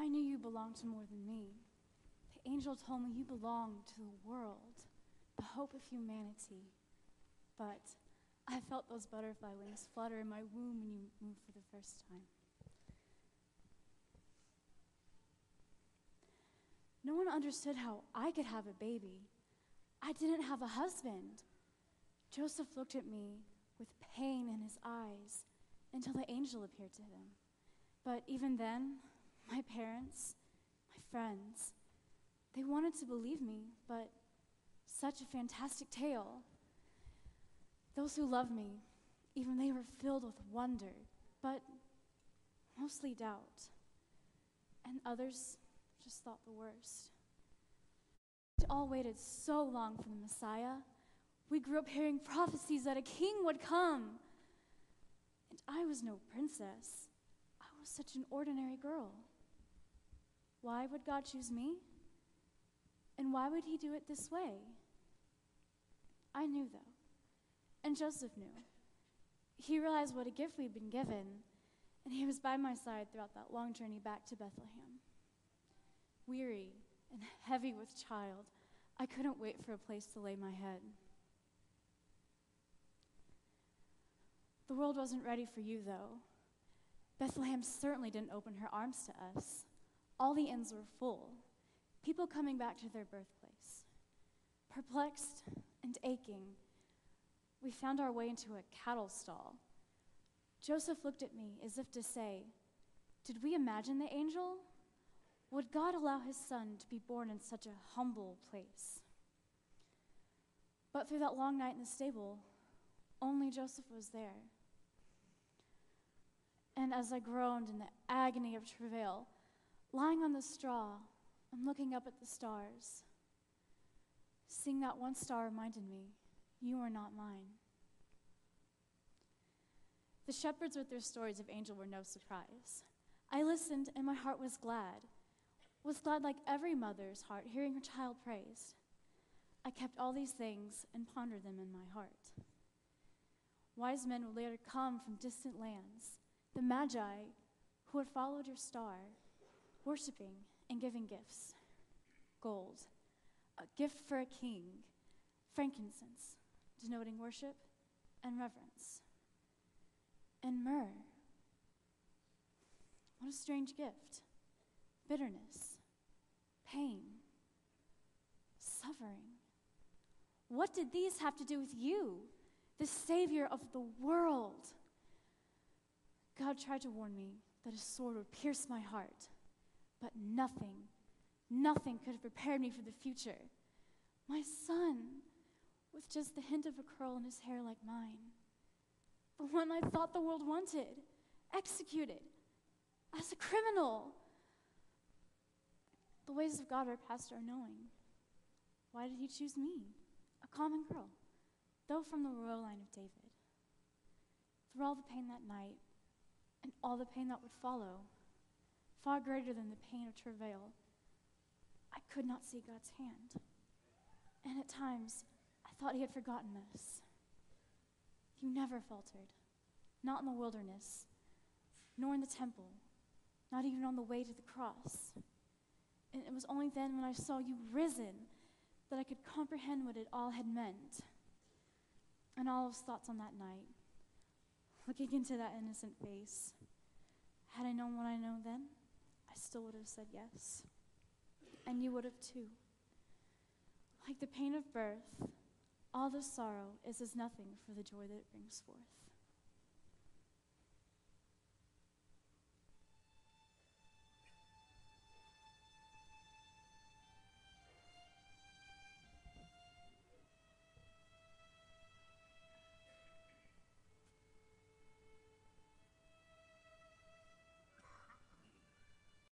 I knew you belonged to more than me. The angel told me you belonged to the world, the hope of humanity. But I felt those butterfly wings flutter in my womb when you moved for the first time. No one understood how I could have a baby. I didn't have a husband. Joseph looked at me with pain in his eyes until the angel appeared to him. But even then, my parents, my friends, they wanted to believe me, but such a fantastic tale. Those who loved me, even they were filled with wonder, but mostly doubt. And others just thought the worst. We all waited so long for the Messiah. We grew up hearing prophecies that a king would come. And I was no princess. I was such an ordinary girl. Why would God choose me? And why would he do it this way? I knew, though. And Joseph knew. He realized what a gift we'd been given, and he was by my side throughout that long journey back to Bethlehem. Weary and heavy with child, I couldn't wait for a place to lay my head. The world wasn't ready for you, though. Bethlehem certainly didn't open her arms to us. All the inns were full, people coming back to their birthplace. Perplexed and aching, we found our way into a cattle stall. Joseph looked at me as if to say, "Did we imagine the angel? Would God allow his son to be born in such a humble place?" But through that long night in the stable, only Joseph was there. And as I groaned in the agony of travail, lying on the straw and looking up at the stars, seeing that one star reminded me, you are not mine. The shepherds with their stories of angel were no surprise. I listened and my heart was glad like every mother's heart hearing her child praised. I kept all these things and pondered them in my heart. Wise men would later come from distant lands, the Magi who had followed your star, worshiping and giving gifts. Gold, a gift for a king, frankincense, denoting worship and reverence, and myrrh. What a strange gift. Bitterness, pain, suffering. What did these have to do with you, the Savior of the world? God tried to warn me that a sword would pierce my heart, but nothing could have prepared me for the future. My son, with just the hint of a curl in his hair like mine, the one I thought the world wanted, executed as a criminal. The ways of God are past our knowing. Why did he choose me, a common girl, though from the royal line of David? Through all the pain that night, and all the pain that would follow, far greater than the pain of travail, I could not see God's hand. And at times, I thought he had forgotten us. You never faltered, not in the wilderness, nor in the temple, not even on the way to the cross. And it was only then when I saw you risen that I could comprehend what it all had meant. And all his thoughts on that night, looking into that innocent face, had I known what I know then, I still would have said yes. And you would have too. Like the pain of birth, all the sorrow is as nothing for the joy that it brings forth.